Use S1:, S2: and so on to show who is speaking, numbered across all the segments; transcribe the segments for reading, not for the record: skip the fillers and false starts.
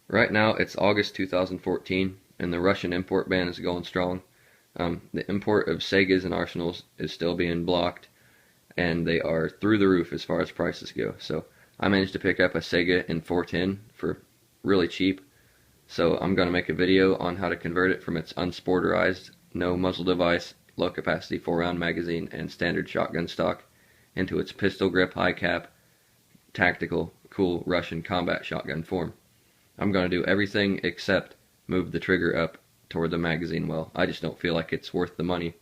S1: Right now it's August 2014 and the Russian import ban is going strong. The import of Saigas and Arsenals is still being blocked, and they are through the roof as far as prices go. So I managed to pick up a Saiga in 410 for really cheap. So I'm going to make a video on how to convert it from its unsporterized, no muzzle device, low capacity 4-round magazine, and standard shotgun stock into its pistol grip, high cap, tactical, cool Russian combat shotgun form. I'm going to do everything except move the trigger up toward the magazine well. I just don't feel like it's worth the money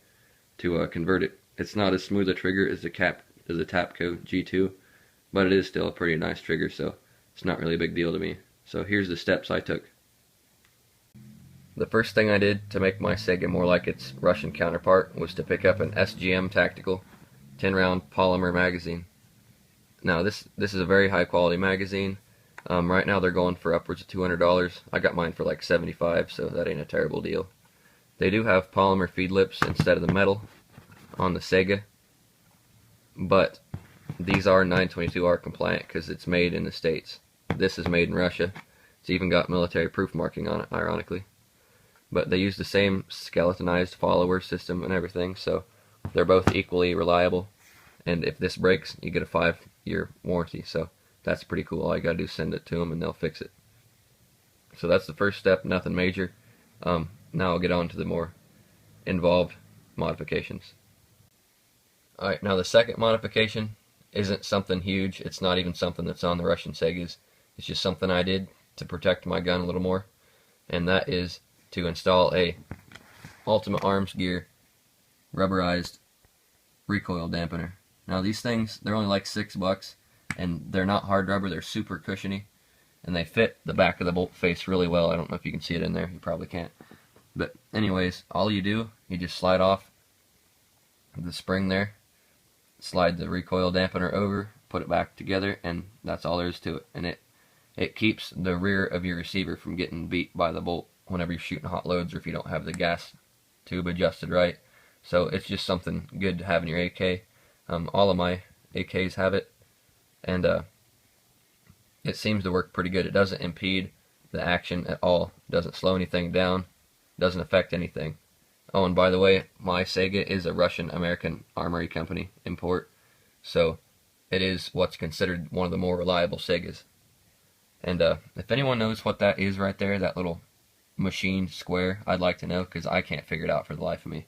S1: to convert it. It's not as smooth a trigger as the Tapco G2, but it is still a pretty nice trigger, so it's not really a big deal to me. So here's the steps I took. The first thing I did to make my Saiga more like its Russian counterpart was to pick up an SGM Tactical 10-round polymer magazine. Now this is a very high quality magazine. Right now they're going for upwards of $200. I got mine for like $75, so that ain't a terrible deal. They do have polymer feed lips instead of the metal on the Saiga, but these are 922R compliant because it's made in the States. This is made in Russia. It's even got military proof marking on it, ironically. But they use the same skeletonized follower system and everything, so they're both equally reliable. And if this breaks, you get a 5-year warranty, so that's pretty cool. All you gotta do is send it to them and they'll fix it. So that's the first step, nothing major. Now I'll get on to the more involved modifications. Alright, now the second modification isn't something huge. It's not even something that's on the Russian Saigas. It's just something I did to protect my gun a little more. And that is to install a Ultimate Arms Gear rubberized recoil dampener. Now these things, they're only like $6, and they're not hard rubber, they're super cushiony, and they fit the back of the bolt face really well. I don't know if you can see it in there, you probably can't. But anyways, all you do, you just slide off the spring there, slide the recoil dampener over, put it back together, and that's all there is to it. And it keeps the rear of your receiver from getting beat by the bolt whenever you're shooting hot loads, or if you don't have the gas tube adjusted right. So it's just something good to have in your AK. All of my AKs have it, and it seems to work pretty good. It doesn't impede the action at all. It doesn't slow anything down. Doesn't affect anything. Oh, and by the way, my Saiga is a Russian-American armory company import, so it is what's considered one of the more reliable Saigas. And if anyone knows what that is right there, that little machine square, I'd like to know, because I can't figure it out for the life of me.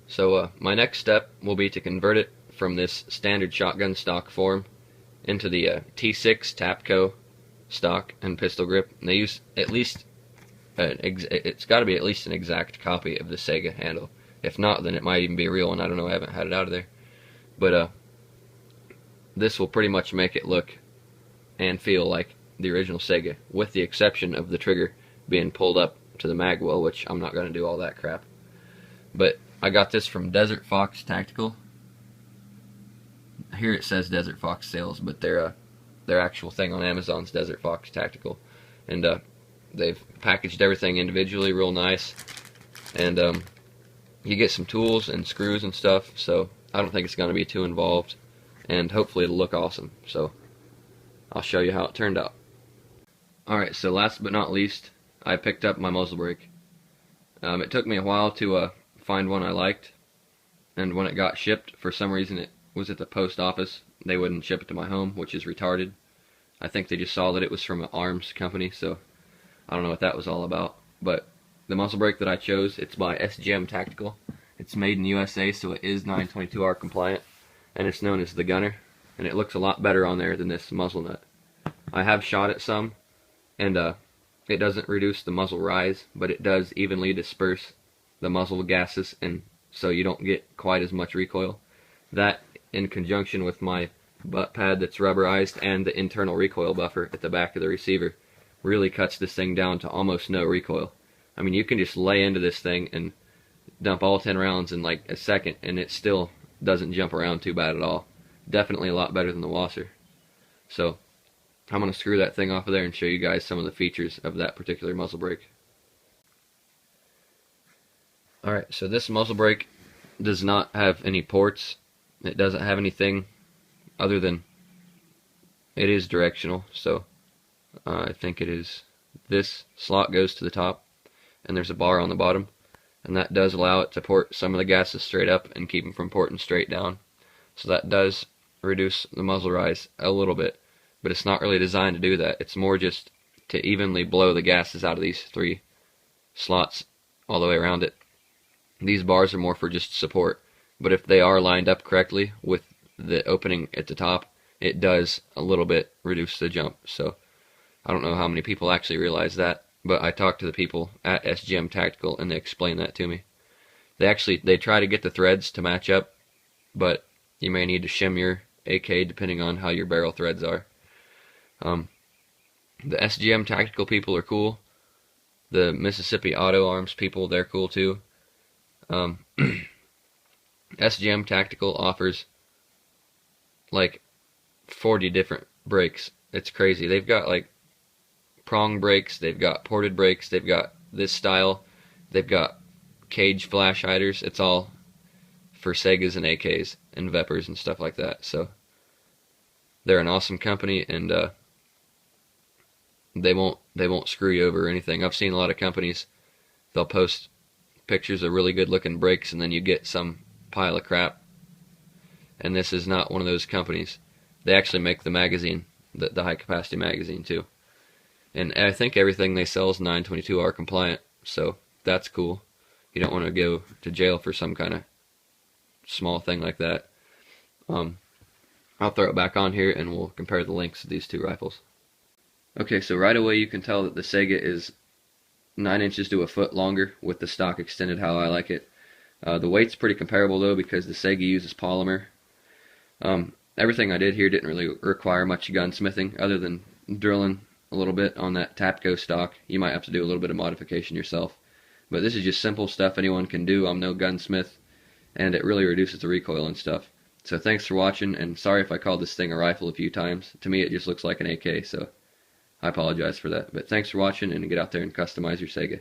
S1: So my next step will be to convert it from this standard shotgun stock form into the T6 Tapco stock and pistol grip. And they use at least, it's got to be at least an exact copy of the Saiga handle. If not, then it might even be a real one. I don't know, I haven't had it out of there. But this will pretty much make it look and feel like the original Saiga, with the exception of the trigger being pulled up to the mag well, which I'm not going to do all that crap. But I got this from Desert Fox Tactical. Here it says Desert Fox Sales, but their actual thing on Amazon's Desert Fox Tactical. And they've packaged everything individually real nice. And you get some tools and screws and stuff, so I don't think it's going to be too involved. And hopefully it'll look awesome. So I'll show you how it turned out. Alright, so last but not least, I picked up my muzzle brake. It took me a while to find one I liked, and when it got shipped, for some reason it was at the post office. They wouldn't ship it to my home, which is retarded. I think they just saw that it was from an arms company, so I don't know what that was all about. But the muzzle brake that I chose, it's by SGM Tactical. It's made in USA, so it is 922R compliant, and it's known as the Gunner, and it looks a lot better on there than this muzzle nut. I have shot it some, and it doesn't reduce the muzzle rise, but it does evenly disperse the muzzle gases, and so you don't get quite as much recoil. That, in conjunction with my butt pad that's rubberized and the internal recoil buffer at the back of the receiver, really cuts this thing down to almost no recoil. I mean, you can just lay into this thing and dump all 10 rounds in like a second, and it still doesn't jump around too bad at all. Definitely a lot better than the Wasser. So I'm going to screw that thing off of there and show you guys some of the features of that particular muzzle brake. Alright, so this muzzle brake does not have any ports. It doesn't have anything other than it is directional, so I think it is this slot goes to the top, and there's a bar on the bottom, and that does allow it to port some of the gases straight up and keep them from porting straight down. So that does reduce the muzzle rise a little bit, but it's not really designed to do that. It's more just to evenly blow the gases out of these 3 slots all the way around it. These bars are more for just support, but if they are lined up correctly with the opening at the top, it does a little bit reduce the jump. So I don't know how many people actually realize that, but I talked to the people at SGM Tactical and they explained that to me. They try to get the threads to match up, but you may need to shim your AK depending on how your barrel threads are. The SGM Tactical people are cool. The Mississippi Auto Arms people, they're cool too. SGM Tactical offers like 40 different brakes. It's crazy. They've got like prong brakes, they've got ported brakes, they've got this style, they've got cage flash hiders. It's all for Saigas and AKs and Vepers and stuff like that. So they're an awesome company, and they won't screw you over or anything. I've seen a lot of companies, they'll post pictures of really good looking brakes and then you get some pile of crap. And this is not one of those companies. They actually make the magazine, the high capacity magazine too. And I think everything they sell is 922R compliant, so that's cool. You don't want to go to jail for some kind of small thing like that. I'll throw it back on here and we'll compare the lengths of these 2 rifles. Okay, so right away you can tell that the Saiga is 9 inches to a foot longer with the stock extended how I like it. The weight's pretty comparable though because the Saiga uses polymer. Everything I did here didn't really require much gunsmithing other than drilling a little bit on that Tapco stock. You might have to do a little bit of modification yourself. But this is just simple stuff anyone can do. I'm no gunsmith, and it really reduces the recoil and stuff. So thanks for watching, and sorry if I called this thing a rifle a few times. To me it just looks like an AK, so I apologize for that. But thanks for watching, and get out there and customize your Saiga.